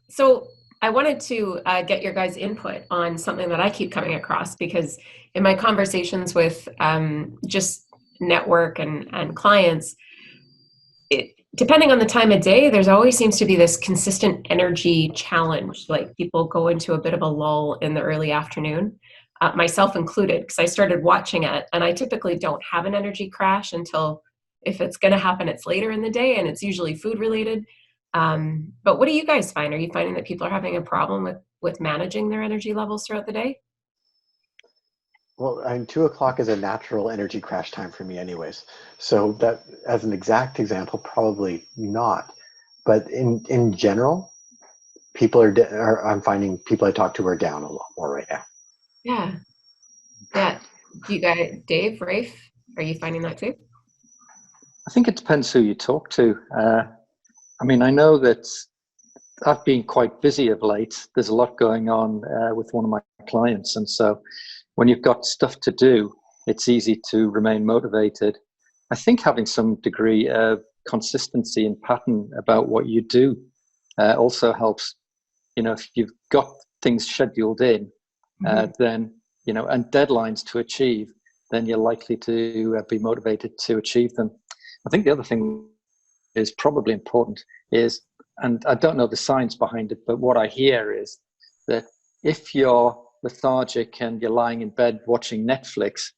So I wanted to get your guys' input on something that I keep coming across because in my conversations with just network and clients, depending on the time of day, there's always seems to be this consistent energy challenge. Like people go into a bit of a lull in the early afternoon, myself included, because I started watching it, and I typically don't have an energy crash until if it's going to happen, it's later in the day, and it's usually food related. But what do you guys find? Are you finding that people are having a problem with managing their energy levels throughout the day? Well, 2 o'clock is a natural energy crash time for me, anyways. So that, as an exact example, probably not. But in general, I'm finding people I talk to are down a lot more right now. Yeah, yeah. Do you guys, Dave, Rafe, are you finding that too? I think it depends who you talk to. I mean, I know that I've been quite busy of late. There's a lot going on with one of my clients. And so when you've got stuff to do, it's easy to remain motivated. I think having some degree of consistency and pattern about what you do also helps. You know, if you've got things scheduled in, then, you know, and deadlines to achieve, then you're likely to be motivated to achieve them. I think the other thing is probably important is, and I don't know the science behind it, but what I hear is that if you're lethargic and you're lying in bed watching Netflix,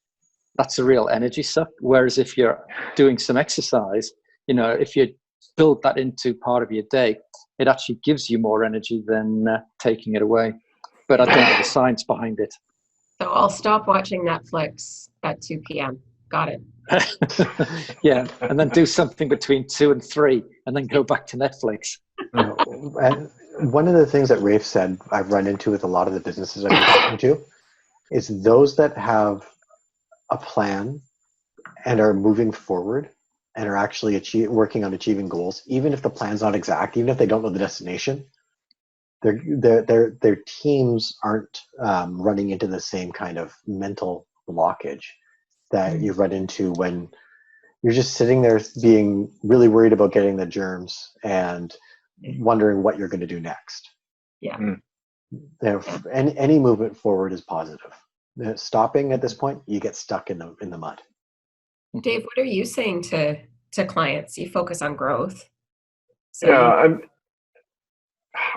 that's a real energy suck. Whereas if you're doing some exercise, you know, if you build that into part of your day, it actually gives you more energy than taking it away. But I don't know the science behind it. So I'll stop watching Netflix at 2 p.m. Got it. Yeah, and then do something between 2 and 3, and then go back to Netflix. And one of the things that Rafe said I've run into with a lot of the businesses I've been talking to is those that have a plan and are moving forward and are actually working on achieving goals, even if the plan's not exact, even if they don't know the destination, their teams aren't running into the same kind of mental blockage that you run into when you're just sitting there being really worried about getting the germs and wondering what you're going to do next. Yeah. Any movement forward is positive. Stopping at this point, you get stuck in the mud. Dave, what are you saying to clients? You focus on growth. So yeah,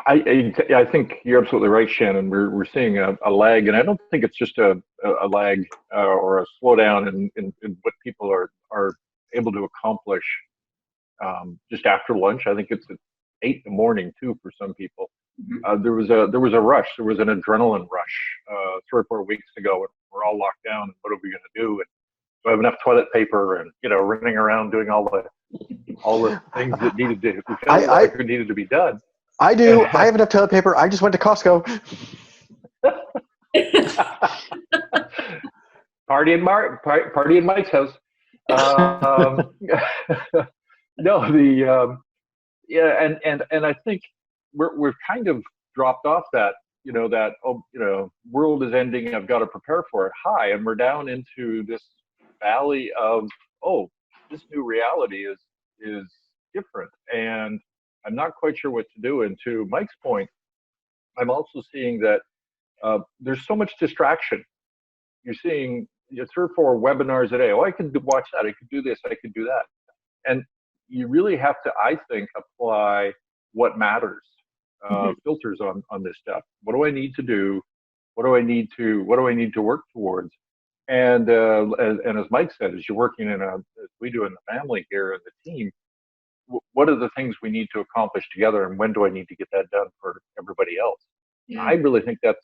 I think you're absolutely right, Shannon. We're seeing a lag, and I don't think it's just a lag or a slowdown in what people are able to accomplish just after lunch. I think it's at 8 in the morning too for some people. There was a rush. There was an adrenaline rush 3 or 4 weeks ago, and we're all locked down. And what are we going to do? And do I have enough toilet paper? And running around doing all the things that needed to be done. I do. I have enough toilet paper. I just went to Costco. Party in Mike's house. No, and I think we've kind of dropped off that world is ending. I've got to prepare for it. High, and we're down into this valley of this new reality is different, and I'm not quite sure what to do. And to Mike's point, I'm also seeing that there's so much distraction. You're seeing 3 or 4 webinars a day. I could watch that. I could do this. I could do that. And you really have to, I think, apply what matters, filters on this stuff. What do I need to do? What do I need to work towards? And as Mike said, as you're working as we do in the family here and the team, what are the things we need to accomplish together, and when do I need to get that done for everybody else? Yeah. I really think that's,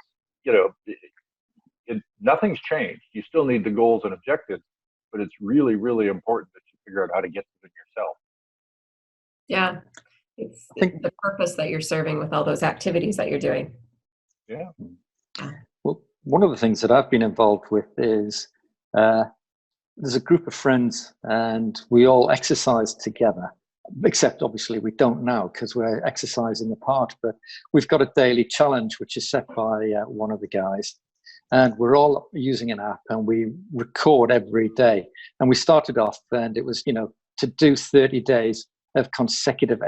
nothing's changed. You still need the goals and objectives, but it's really, really important that you figure out how to get to them yourself. Yeah. It's the purpose that you're serving with all those activities that you're doing. Yeah. Well, one of the things that I've been involved with is there's a group of friends and we all exercise together. Except obviously we don't now because we're exercising apart, but we've got a daily challenge which is set by one of the guys, and we're all using an app and we record every day. And we started off and it was, to do 30 days of consecutive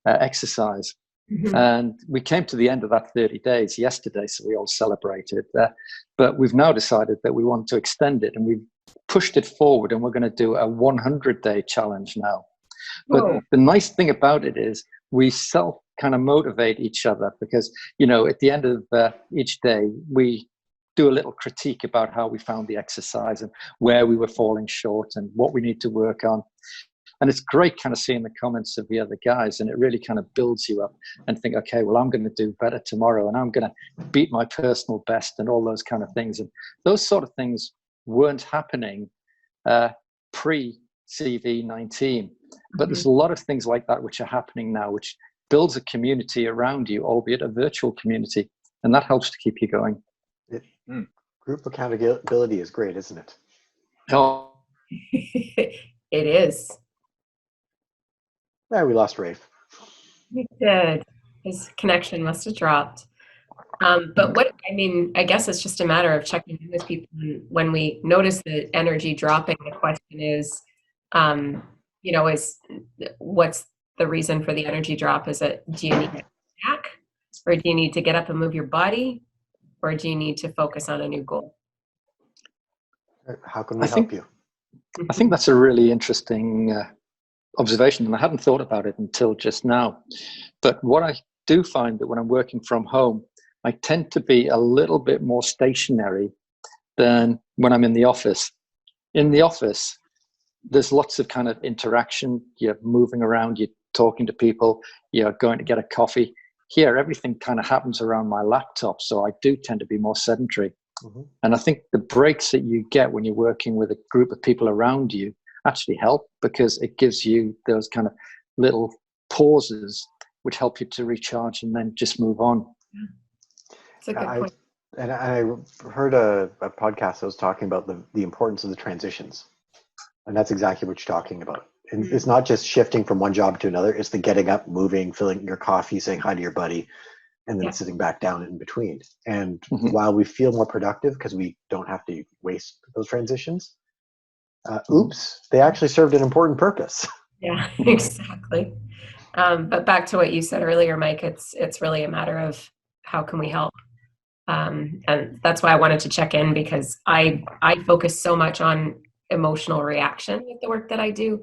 exercise. Mhm. And we came to the end of that 30 days yesterday, so we all celebrated. But we've now decided that we want to extend it, and we've pushed it forward, and we're going to do a 100-day challenge now. But Whoa. the nice thing about it is we self kind of motivate each other, because, you know, at the end of each day, we do a little critique about how we found the exercise and where we were falling short and what we need to work on. And it's great kind of seeing the comments of the other guys, and it really kind of builds you up and think, okay, well, I'm going to do better tomorrow, and I'm going to beat my personal best, and all those kind of things. And those sort of things weren't happening pre-CV19. But there's a lot of things like that which are happening now, which builds a community around you, albeit a virtual community. And that helps to keep you going. Group accountability is great, isn't it? Oh, It is. Yeah, we lost Rafe. We did. His connection must have dropped. But what, I mean, I guess it's just a matter of checking in with people. And when we notice the energy dropping, the question is, you know, what's the reason for the energy drop? Is it, do you need a snack, or do you need to get up and move your body, or do you need to focus on a new goal? How can we help you? I think that's a really interesting observation, and I hadn't thought about it until just now. But what I do find that when I'm working from home, I tend to be a little bit more stationary than when I'm in the office. In the office, there's lots of kind of interaction. You're moving around, you're talking to people, you're going to get a coffee. Here, everything kind of happens around my laptop, so I do tend to be more sedentary. Mm-hmm. And I think the breaks that you get when you're working with a group of people around you actually help, because it gives you those kind of little pauses which help you to recharge and then just move on. That's a good point. And I heard a podcast that was talking about the importance of the transitions. And that's exactly what you're talking about. And it's not just shifting from one job to another. It's the getting up, moving, filling your coffee, saying hi to your buddy, and then sitting back down in between. And while we feel more productive because we don't have to waste those transitions, they actually served an important purpose. Yeah, exactly. But back to what you said earlier, Mike, it's really a matter of how can we help? And that's why I wanted to check in, because I focus so much on emotional reaction with the work that I do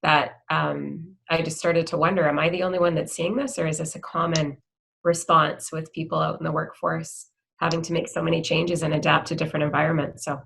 that I just started to wonder, am I the only one that's seeing this, or is this a common response with people out in the workforce having to make so many changes and adapt to different environments? So